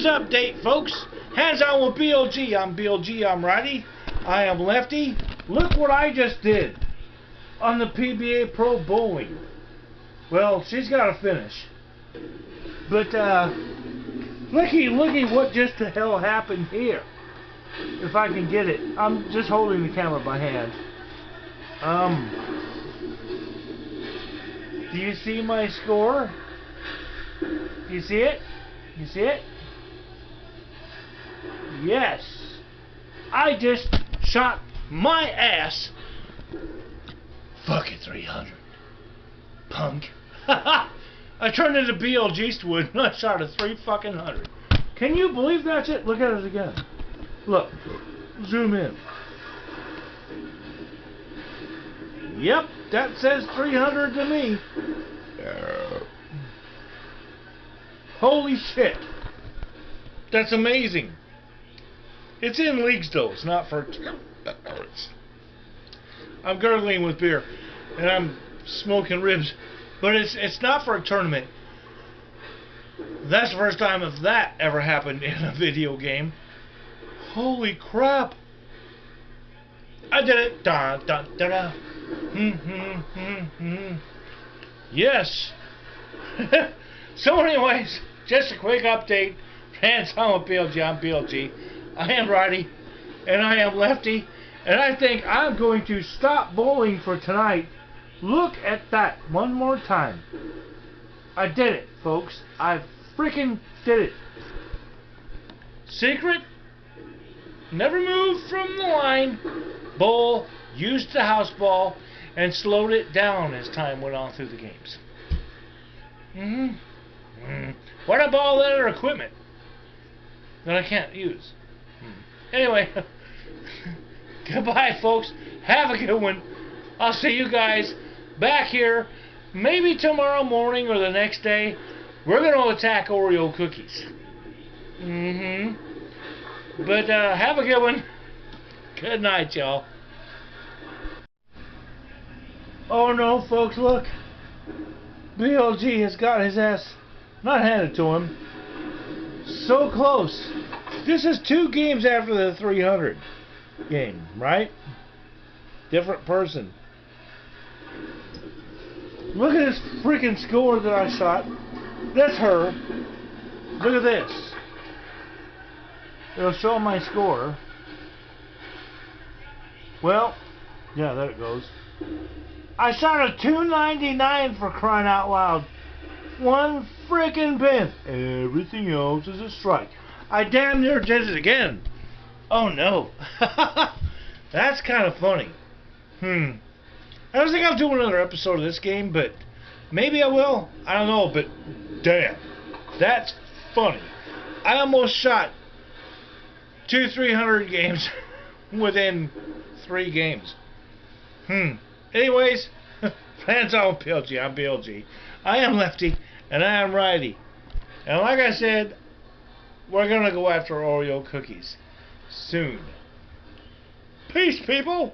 update, folks. Hands on with BLG. I'm BLG. I'm righty. I am lefty. Look what I just did on the PBA Pro Bowling. Well, she's got to finish. But, looky what just the hell happened here. If I can get it. I'm just holding the camera by hand. Do you see my score? Do you see it? You see it? Yes. I just shot my ass. Fuck it, 300. Punk. I turned into BLG Eastwood and I shot a 300. Can you believe that's it? Look at it again. Look. Zoom in. Yep, that says 300 to me. Holy shit. That's amazing. It's in leagues though. It's not for... I'm gurgling with beer. And I'm smoking ribs. But it's not for a tournament. That's the first time if that ever happened in a video game. Holy crap. I did it. Dun, dun, dun, dun. Yes. So anyways, just a quick update. Hands on with BLG. I'm BLG. I am righty. And I am lefty. And I think I'm going to stop bowling for tonight. Look at that one more time. I did it, folks. I freaking did it. Secret? Never moved from the line. Bowl, used the house ball, and slowed it down as time went on through the games. What about all that other equipment that I can't use? Anyway, goodbye, folks. Have a good one. I'll see you guys back here maybe tomorrow morning or the next day. We're going to attack Oreo cookies. But have a good one. Good night, y'all. Oh no, folks, look. BLG has got his ass not handed to him. So close. This is 2 games after the 300 game, right? Different person. Look at this freaking score that I shot. That's her. Look at this. It'll show my score. Well, yeah, there it goes. I shot a 299 for crying out loud. 1 freaking pin. Everything else is a strike. I damn near did it again. Oh no. That's kind of funny. I don't think I'll do another episode of this game, but maybe I will. I don't know, but damn. That's funny. I almost shot 300 games within 3 games. Anyways, hands on BLG. I'm BLG. I am lefty, and I am righty. And like I said, we're going to go after Oreo cookies soon. Peace, people.